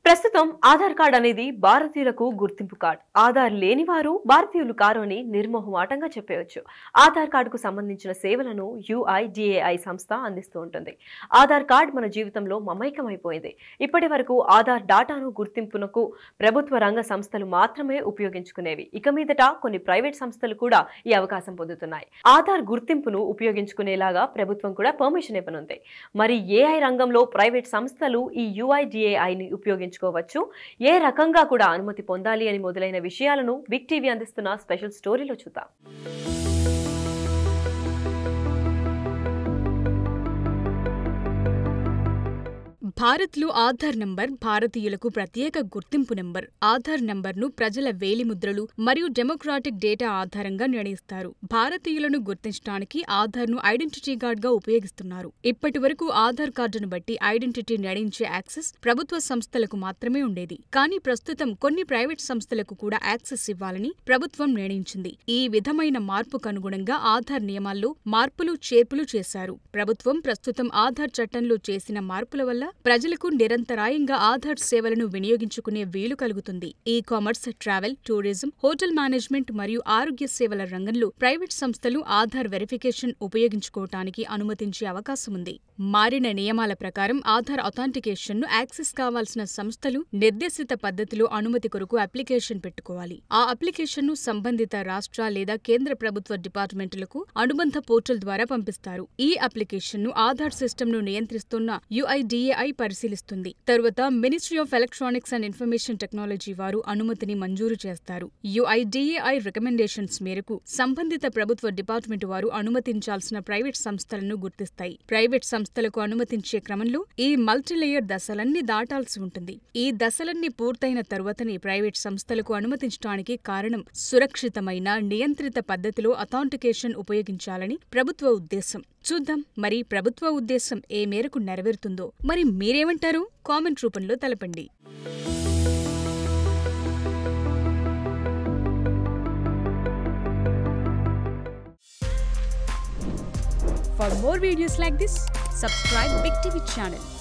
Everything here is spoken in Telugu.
ప్రస్తుతం ఆధార్ కార్డ్ అనేది భారతీయులకు గుర్తింపు కార్డ్. ఆధార్ లేని వారు భారతీయులు కారు అని నిర్మోహమాటంగా చెప్పవచ్చు. ఆధార్ కార్డుకు సంబంధించిన సేవలను UIDAI సంస్థ అందిస్తూ ఉంటుంది. ఆధార్ కార్డ్ మన జీవితంలో మమైకమైపోయింది. ఇప్పటి వరకు ఆధార్ డాటాను గుర్తింపునకు ప్రభుత్వ రంగ సంస్థలు మాత్రమే ఉపయోగించుకునేవి. ఇక మీదట కొన్ని ప్రైవేట్ సంస్థలు కూడా ఈ అవకాశం పొందుతున్నాయి. ఆధార్ గుర్తింపును ఉపయోగించుకునేలాగా ప్రభుత్వం కూడా పర్మిషన్ ఇవ్వనుంది. మరి AI రంగంలో ప్రైవేట్ సంస్థలు ఈ UIDAIని ఉపయోగించుకోవచ్చు, ఏ రకంగా కూడా అనుమతి పొందాలి అని మొదలైన విషయాలను బిగ్ టీవీ అందిస్తున్న స్పెషల్ స్టోరీలో చూద్దాం. భారత్లో ఆధార్ నంబర్ భారతీయులకు ప్రత్యేక గుర్తింపు నంబర్. ఆధార్ నంబర్ను ప్రజల వేలిముద్రలు మరియు డెమోక్రాటిక్ డేటా ఆధారంగా నిర్ణయిస్తారు. భారతీయులను గుర్తించడానికి ఆధార్ను ఐడెంటిటీ కార్డుగా ఉపయోగిస్తున్నారు. ఇప్పటి వరకు ఆధార్ కార్డును బట్టి ఐడెంటిటీ నిర్ణయించే యాక్సెస్ ప్రభుత్వ సంస్థలకు మాత్రమే ఉండేది. కానీ ప్రస్తుతం కొన్ని ప్రైవేట్ సంస్థలకు కూడా యాక్సెస్ ఇవ్వాలని ప్రభుత్వం నిర్ణయించింది. ఈ విధమైన మార్పుకు అనుగుణంగా ఆధార్ నియమాల్లో మార్పులు చేర్పులు చేశారు. ప్రభుత్వం ప్రస్తుతం ఆధార్ చట్టంలో చేసిన మార్పుల వల్ల ప్రజలకు నిరంతరాయంగా ఆధార్ సేవలను వినియోగించుకునే వీలు కలుగుతుంది. E-commerce, travel, tourism, hotel management మరియు ఆరోగ్య సేవల రంగంలో ప్రైవేట్ సంస్థలు ఆధార్ వెరిఫికేషన్ ఉపయోగించుకోవటానికి అనుమతించే అవకాశం ఉంది. మారిన నియమాల ప్రకారం ఆధార్ అథాంటికేషన్ను యాక్సెస్ కావాల్సిన సంస్థలు నిర్దేశిత పద్ధతిలో అనుమతి కొరకు అప్లికేషన్ పెట్టుకోవాలి. ఆ అప్లికేషన్ను సంబంధిత రాష్ట్ర లేదా కేంద్ర ప్రభుత్వ డిపార్ట్మెంట్లకు అనుబంధ పోర్టల్ ద్వారా పంపిస్తారు. ఈ అప్లికేషన్ను ఆధార్ సిస్టమ్ను నియంత్రిస్తున్న UIDAI పరిశీలిస్తుంది. తరువాత ministry of electronics and information technology వారు అనుమతిని మంజూరు చేస్తారు. UIDAI రికమెండేషన్స్ మేరకు సంబంధిత ప్రభుత్వ డిపార్ట్మెంట్ వారు అనుమతించాల్సిన ప్రైవేట్ సంస్థలను గుర్తిస్తాయి. ప్రైవేట్ సంస్థలకు అనుమతించే క్రమంలో ఈ మల్టీలేయర్ దశలన్నీ దాటాల్సి ఉంటుంది. ఈ దశలన్నీ పూర్తయిన తరువాతనే ప్రైవేట్ సంస్థలకు అనుమతించడానికి కారణం సురక్షితమైన, నియంత్రిత పద్ధతిలో అథాంటికేషన్ ఉపయోగించాలని ప్రభుత్వ ఉద్దేశం. చూద్దాం మరి ప్రభుత్వ ఉద్దేశం ఏ మేరకు నెరవేరుతుందో. మరి మీరేమంటారు? కామెంట్ రూపంలో తెలపండి. For more videos like this, subscribe Big TV channel.